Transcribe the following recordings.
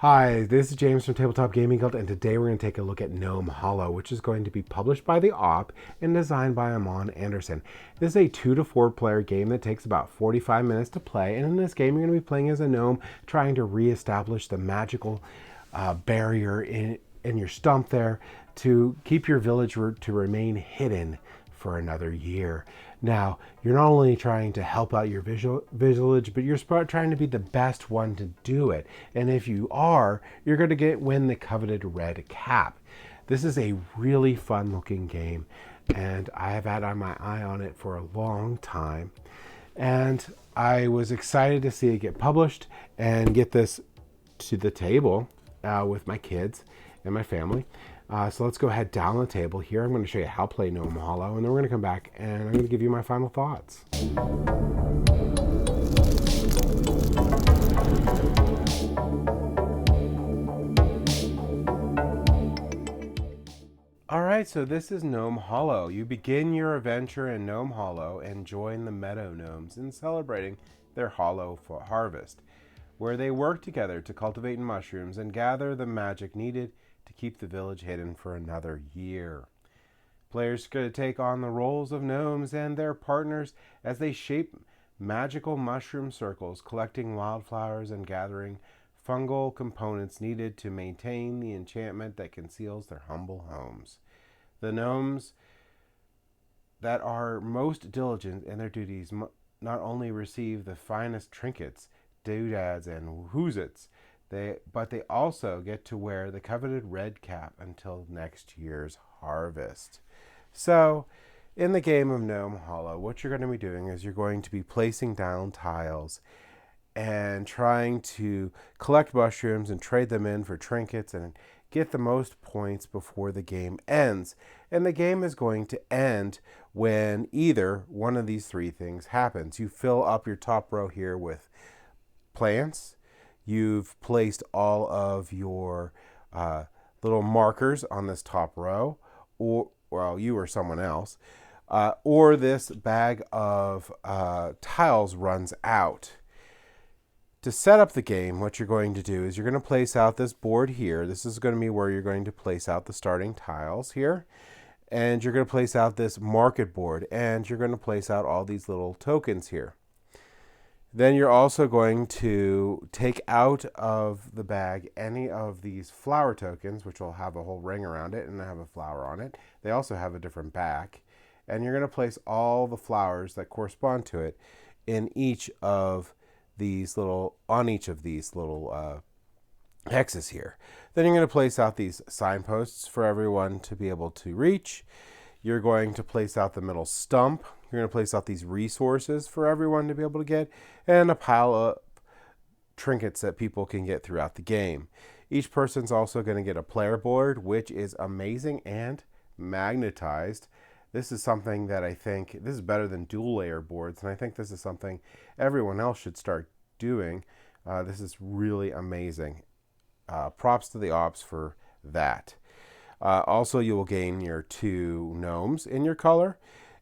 Hi, this is James from Tabletop Gaming Guild, and today we're going to take a look at Gnome Hollow, which is going to be published by the OP and designed by Amon Anderson. This is a 2 to 4 player game that takes about 45 minutes to play, and in this game you're going to be playing as a gnome trying to reestablish the magical barrier in your stump there to keep your village to remain hidden for another year. Now, you're not only trying to help out your village, but you're trying to be the best one to do it. And if you are, you're going to win the coveted red cap. This is a really fun looking game, and I have had my eye on it for a long time. And I was excited to see it get published and get this to the table with my kids and my family. So let's go ahead down the table here. I'm going to show you how to play Gnome Hollow, and then we're going to come back and I'm going to give you my final thoughts. Alright, so this is Gnome Hollow. You begin your adventure in Gnome Hollow and join the Meadow Gnomes in celebrating their Hollow harvest, where they work together to cultivate mushrooms and gather the magic needed to keep the village hidden for another year. Players are going to take on the roles of gnomes and their partners as they shape magical mushroom circles, collecting wildflowers and gathering fungal components needed to maintain the enchantment that conceals their humble homes. The gnomes that are most diligent in their duties not only receive the finest trinkets, doodads, and woozits, but they also get to wear the coveted red cap until next year's harvest. So, in the game of Gnome Hollow, what you're going to be doing is you're going to be placing down tiles and trying to collect mushrooms and trade them in for trinkets and get the most points before the game ends. And the game is going to end when either one of these three things happens. You fill up your top row here with plants. You've placed all of your little markers on this top row, or well, you or someone else, or this bag of tiles runs out. To set up the game, what you're going to do is you're going to place out this board here. This is going to be where you're going to place out the starting tiles here. And you're going to place out this market board, and you're going to place out all these little tokens here. Then you're also going to take out of the bag any of these flower tokens, which will have a whole ring around it and have a flower on it. They also have a different back. And you're going to place all the flowers that correspond to it in each of these little, on each of these little hexes here. Then you're going to place out these signposts for everyone to be able to reach. You're going to place out the middle stump. You're going to place out these resources for everyone to be able to get, and a pile of trinkets that people can get throughout the game. Each person's also going to get a player board, which is amazing and magnetized. This is something that I think, this is better than dual layer boards, and I think this is something everyone else should start doing. This is really amazing. Props to the ops for that. Also, you will gain your 2 gnomes in your color,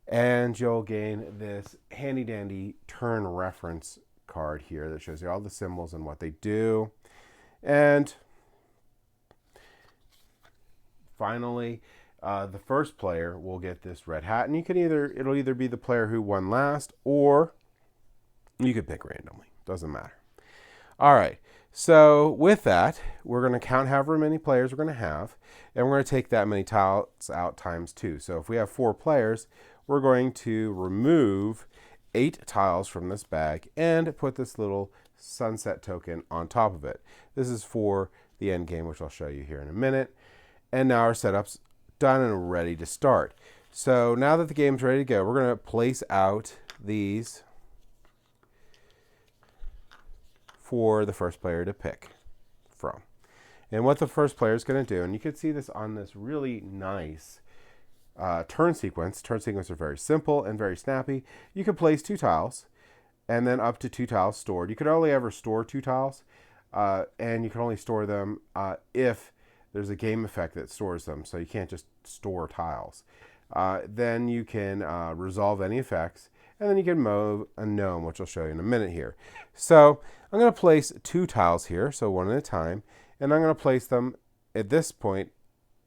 and you'll gain this handy dandy turn reference card here that shows you all the symbols and what they do. And finally, the first player will get this red hat, and you can it'll either be the player who won last, or you could pick randomly. Doesn't matter. All right. So with that, we're going to count however many players we're going to have, and we're going to take that many tiles out times 2. So if we have 4 players, we're going to remove 8 tiles from this bag and put this little sunset token on top of it. This is for the end game, which I'll show you here in a minute. And now our setup's done and ready to start. So now that the game's ready to go, we're going to place out these for the first player to pick from. And what the first player is going to do, and you can see this on this really nice turn sequence. Turn sequences are very simple and very snappy. You can place 2 tiles and then up to 2 tiles stored. You could only ever store 2 tiles, and you can only store them if there's a game effect that stores them, so you can't just store tiles. Then you can resolve any effects, and then you can move a gnome, which I'll show you in a minute here. So I'm going to place 2 tiles here, so one at a time, And I'm going to place them at this point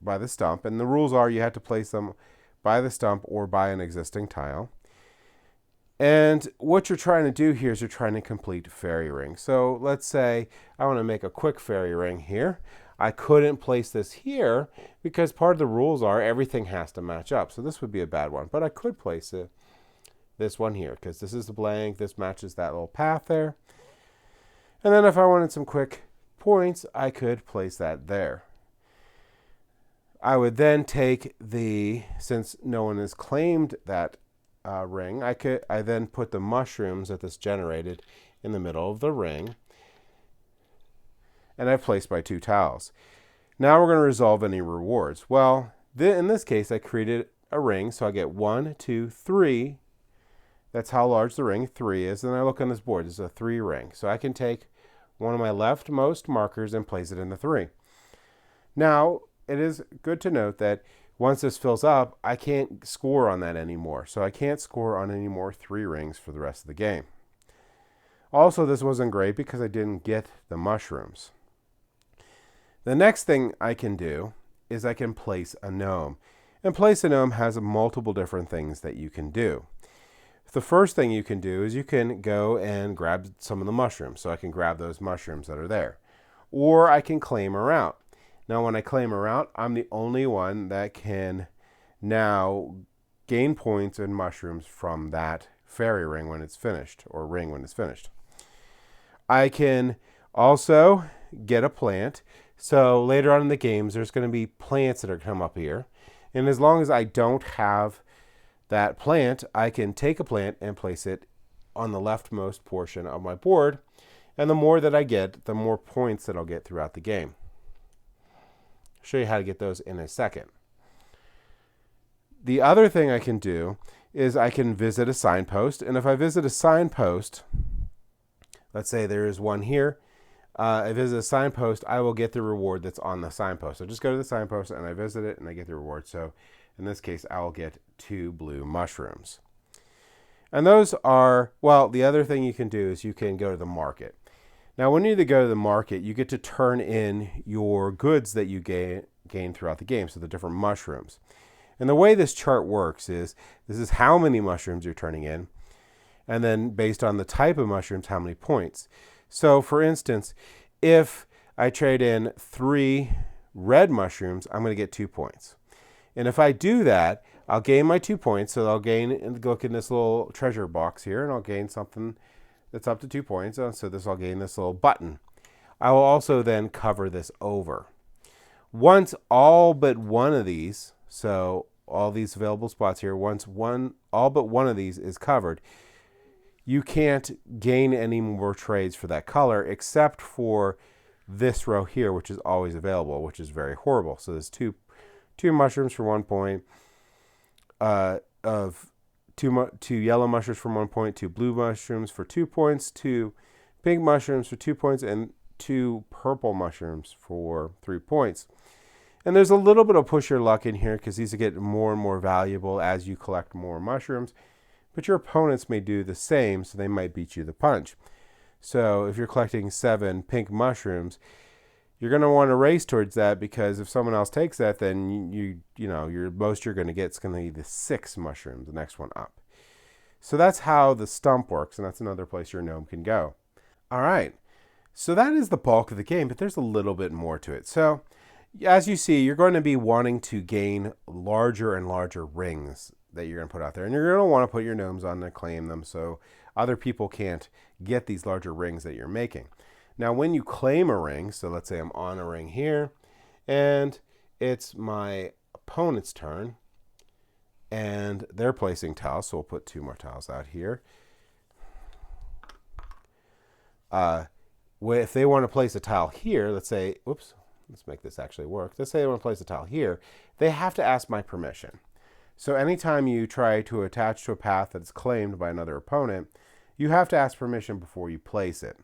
by the stump. And the rules are you have to place them by the stump or by an existing tile. And what you're trying to do here is you're trying to complete fairy ring. So let's say I want to make a quick fairy ring here. I couldn't place this here because part of the rules are everything has to match up. So this would be a bad one. But I could place it, this one here, because this is the blank. This matches that little path there. And then if I wanted some quick points, I could place that there. I would then take since no one has claimed that ring, I then put the mushrooms that this generated in the middle of the ring, and I've placed my 2 tiles. Now we're going to resolve any rewards. Well, in this case, I created a ring, so I get 1, 2, 3. That's how large the ring 3 is. And I look on this board, this is a 3 ring. So I can take one of my leftmost markers and place it in the 3. Now, it is good to note that once this fills up, I can't score on that anymore. So I can't score on any more 3 rings for the rest of the game. Also, this wasn't great because I didn't get the mushrooms. The next thing I can do is I can place a gnome. And place a gnome has multiple different things that you can do. The first thing you can do is you can go and grab some of the mushrooms. So I can grab those mushrooms that are there. Or I can claim her out. Now, when I claim her out, I'm the only one that can now gain points and mushrooms from that fairy ring when it's finished, or ring when it's finished. I can also get a plant. So later on in the games, there's going to be plants that are come up here. And as long as I don't have that plant, I can take a plant and place it on the leftmost portion of my board. And the more that I get, the more points that I'll get throughout the game. I'll show you how to get those in a second. The other thing I can do is I can visit a signpost. And if I visit a signpost, let's say there is one here. I visit a signpost, I will get the reward that's on the signpost. So just go to the signpost and I visit it and I get the reward. So in this case, I will get 2 blue mushrooms. And those are, well, the other thing you can do is you can go to the market. Now, when you go to the market, you get to turn in your goods that you gain throughout the game, so the different mushrooms. And the way this chart works is, this is how many mushrooms you're turning in, and then based on the type of mushrooms, how many points. So, for instance, if I trade in 3 red mushrooms, I'm going to get 2 points. And if I do that, I'll gain my 2 points. So I'll look in this little treasure box here, and I'll gain something that's up to 2 points. So I'll gain this little button. I will also then cover this over. Once all but one of these, so all these available spots here, all but one of these is covered, you can't gain any more trades for that color except for this row here, which is always available, which is very horrible. So there's two mushrooms for 1 point, two yellow mushrooms for 1 point, 2 blue mushrooms for 2 points, 2 pink mushrooms for 2 points, and 2 purple mushrooms for 3 points. And there's a little bit of push your luck in here because these get more and more valuable as you collect more mushrooms. But your opponents may do the same, so they might beat you the punch. So if you're collecting 7 pink mushrooms, you're going to want to race towards that, because if someone else takes that, then your most you're going to get is going to be the 6 mushrooms, the next one up. So that's how the stump works, and that's another place your gnome can go. All right, so that is the bulk of the game, but there's a little bit more to it. So as you see, you're going to be wanting to gain larger and larger rings that you're going to put out there, and you're going to want to put your gnomes on to claim them so other people can't get these larger rings that you're making. Now, when you claim a ring, so let's say I'm on a ring here, and it's my opponent's turn, and they're placing tiles, so we'll put 2 more tiles out here. If they want to place a tile here, let's say, let's make this actually work. Let's say they want to place a tile here, they have to ask my permission. So anytime you try to attach to a path that's claimed by another opponent, you have to ask permission before you place it.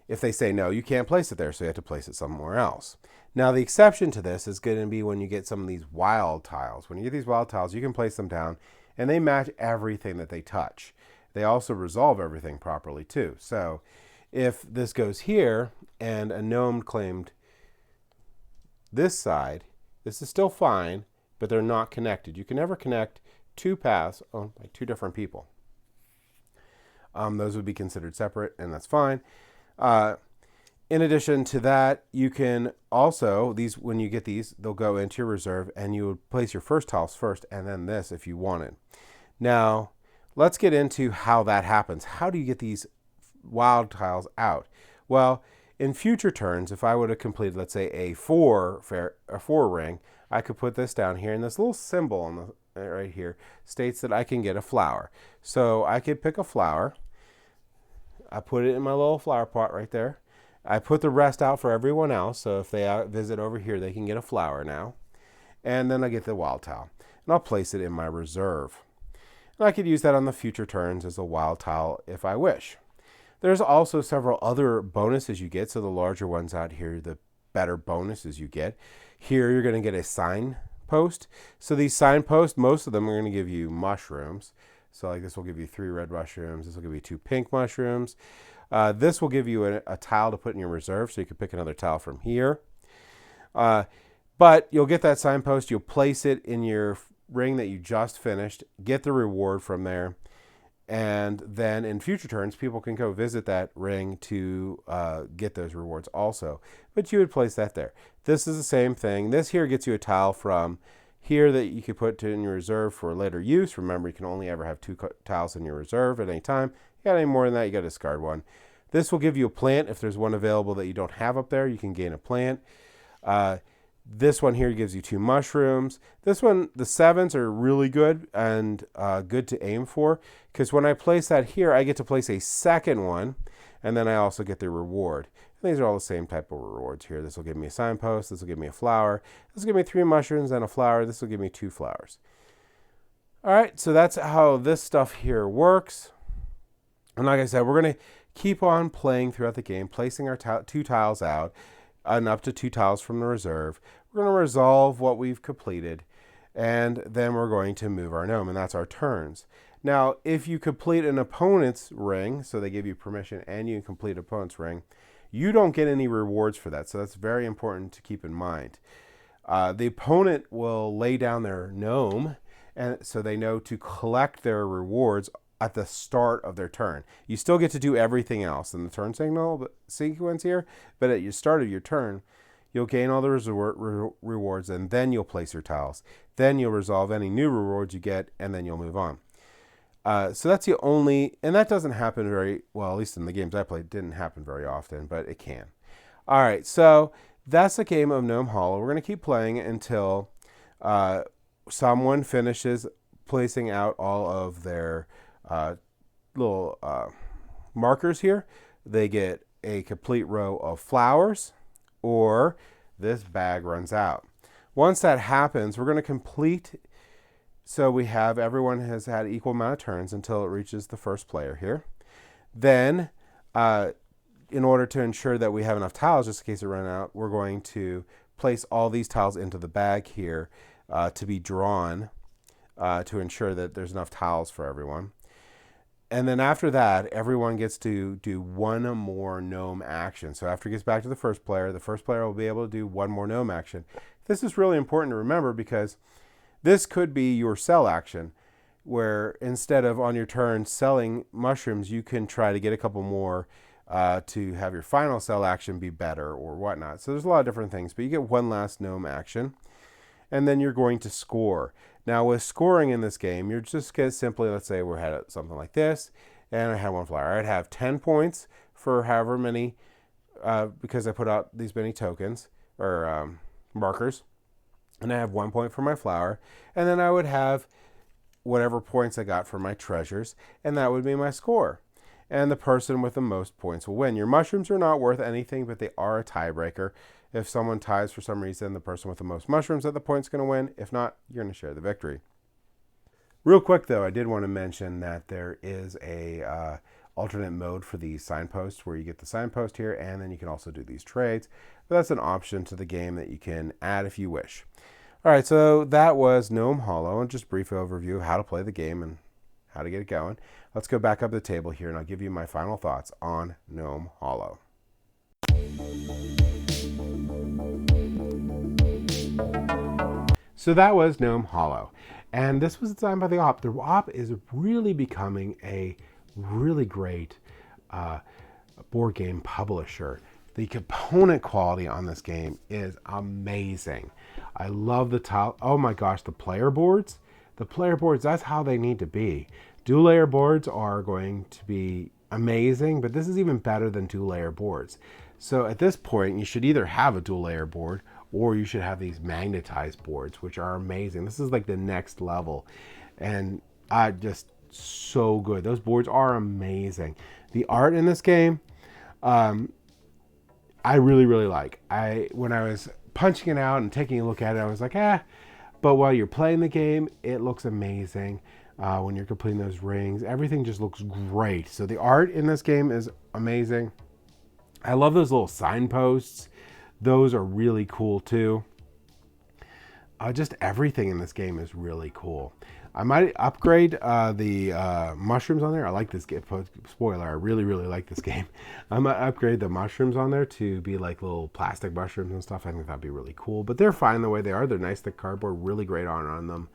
If they say no, you can't place it there, so you have to place it somewhere else. Now, the exception to this is going to be when you get some of these wild tiles. When you get these wild tiles, you can place them down, and they match everything that they touch. They also resolve everything properly, too. So if this goes here and a gnome claimed this side, this is still fine, but they're not connected. You can never connect two paths owned by two different people. Those would be considered separate, and that's fine. In addition to that, you can also, when you get these, they'll go into your reserve, and you would place your first tiles first, and then this if you wanted. Now, let's get into how that happens. How do you get these wild tiles out? Well, in future turns, if I would have completed, let's say, a four ring, I could put this down here, and this little symbol on the right here states that I can get a flower. So I could pick a flower. I put it in my little flower pot right there. I put the rest out for everyone else, so if they visit over here, they can get a flower now. And then I get the wild tile, and I'll place it in my reserve. And I could use that on the future turns as a wild tile if I wish. There's also several other bonuses you get, so the larger ones out here, the better bonuses you get. Here you're going to get a signpost. So these signposts, most of them are going to give you mushrooms. So like this will give you 3 red mushrooms. This will give you 2 pink mushrooms. This will give you a tile to put in your reserve, so you can pick another tile from here. But you'll get that signpost. You'll place it in your ring that you just finished, get the reward from there, and then in future turns, people can go visit that ring to get those rewards also. But you would place that there. This is the same thing. This here gets you a tile from here that you could put in your reserve for later use. Remember, you can only ever have 2 tiles in your reserve at any time. You got any more than that, you got to discard one. This will give you a plant. If there's one available that you don't have up there, you can gain a plant. This one here gives you 2 mushrooms. This one, the 7s are really good and good to aim for, because when I place that here, I get to place a second one, and then I also get the reward. And these are all the same type of rewards here. This will give me a signpost. This will give me a flower. This will give me 3 mushrooms and a flower. This will give me 2 flowers. All right, so that's how this stuff here works. And like I said, we're going to keep on playing throughout the game, placing our 2 tiles out and up to 2 tiles from the reserve. We're going to resolve what we've completed, and then we're going to move our gnome, and that's our turns. Now, if you complete an opponent's ring, so they give you permission and you complete an opponent's ring, you don't get any rewards for that, so that's very important to keep in mind. The opponent will lay down their gnome, and so they know to collect their rewards at the start of their turn. You still get to do everything else in the turn signal sequence here, but at the start of your turn, you'll gain all the rewards, and then you'll place your tiles. Then you'll resolve any new rewards you get, and then you'll move on. So that's the only, and that doesn't happen very well, at least in the games I played, it didn't happen very often, but it can. All right, so that's the game of Gnome Hollow. We're going to keep playing until someone finishes placing out all of their little markers here. They get a complete row of flowers, or this bag runs out. Once that happens, we're going to complete, so we have everyone has had equal amount of turns until it reaches the first player here. Then in order to ensure that we have enough tiles just in case it runs out, we're going to place all these tiles into the bag here to be drawn to ensure that there's enough tiles for everyone. And then after that, everyone gets to do one more gnome action. So after it gets back to the first player will be able to do one more gnome action. This is really important to remember, because this could be your sell action, where instead of on your turn selling mushrooms, you can try to get a couple more to have your final sell action be better or whatnot. So there's a lot of different things, but you get one last gnome action, and then you're going to score. Now with scoring in this game, you're just going to simply, let's say we had something like this, and I had 1 flower. I'd have 10 points for however many, because I put out these many tokens, or markers, and I have 1 point for my flower, and then I would have whatever points I got for my treasures, and that would be my score. And the person with the most points will win. Your mushrooms are not worth anything, but they are a tiebreaker. If someone ties for some reason, the person with the most mushrooms at the point is going to win. If not, you're going to share the victory. Real quick, though, I did want to mention that there is a alternate mode for these signposts, where you get the signpost here, and then you can also do these trades. But that's an option to the game that you can add if you wish. All right, so that was Gnome Hollow, and just a brief overview of how to play the game and how to get it going. Let's go back up the table here and I'll give you my final thoughts on Gnome Hollow. So that was Gnome Hollow. And this was designed by the OP. The OP is really becoming a really great board game publisher. The component quality on this game is amazing. I love the tile. Oh my gosh, the player boards. The player boards, that's how they need to be. Dual layer boards are going to be amazing, but this is even better than dual layer boards. So at this point, you should either have a dual layer board or you should have these magnetized boards, which are amazing. This is like the next level. And just so good. Those boards are amazing. The art in this game, I really, really like. When I was punching it out and taking a look at it, I was like, but while you're playing the game, it looks amazing. When you're completing those rings, everything just looks great. So the art in this game is amazing. I love those little signposts. Those are really cool too. Just everything in this game is really cool. I might upgrade the mushrooms on there. I like this game. Spoiler, I really, really like this game. I might upgrade the mushrooms on there to be like little plastic mushrooms and stuff. I think that'd be really cool. But they're fine the way they are. They're nice, the cardboard, really great art on them.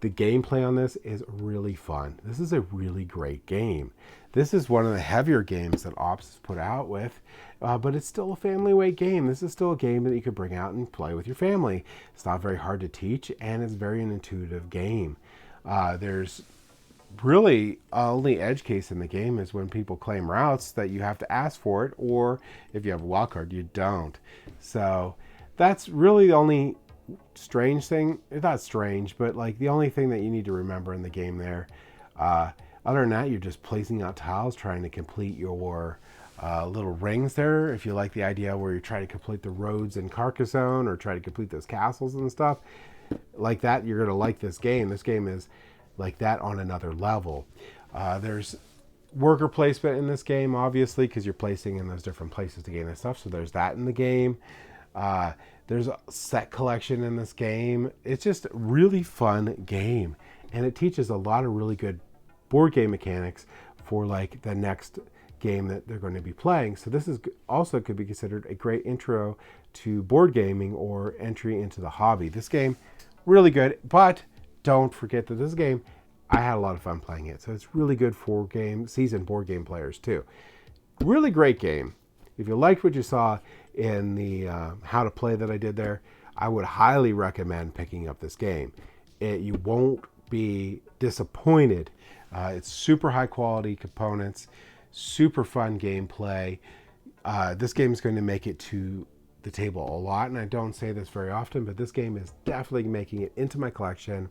The gameplay on this is really fun. This is a really great game. This is one of the heavier games that Ops has put out with, but it's still a family weight game. This is still a game that you could bring out and play with your family. It's not very hard to teach, and it's very an intuitive game. There's really only edge case in the game is when people claim routes that you have to ask for it, or if you have a wild card, you don't. So that's really the only strange thing. It's not strange, but like the only thing that you need to remember in the game there. Other than that, you're just placing out tiles, trying to complete your little rings there. If you like the idea where you try to complete the roads in Carcassonne or try to complete those castles and stuff like that, you're going to like this game. This game is like that on another level. There's worker placement in this game, obviously, because you're placing in those different places to gain this stuff. So there's that in the game. There's a set collection in this game. It's just a really fun game. And it teaches a lot of really good board game mechanics for like the next game that they're going to be playing. So this is also could be considered a great intro to board gaming or entry into the hobby. This game, really good, but don't forget that this game, I had a lot of fun playing it. So it's really good for seasoned board game players too. Really great game. If you liked what you saw in the how to play that I did there, I would highly recommend picking up this game. You won't be disappointed. It's super high quality components, super fun gameplay. This game is going to make it to the table a lot, and I don't say this very often, but this game is definitely making it into my collection,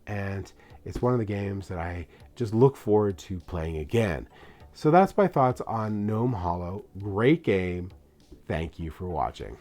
and it's one of the games that I just look forward to playing again. So that's my thoughts on Gnome Hollow. Great game. Thank you for watching.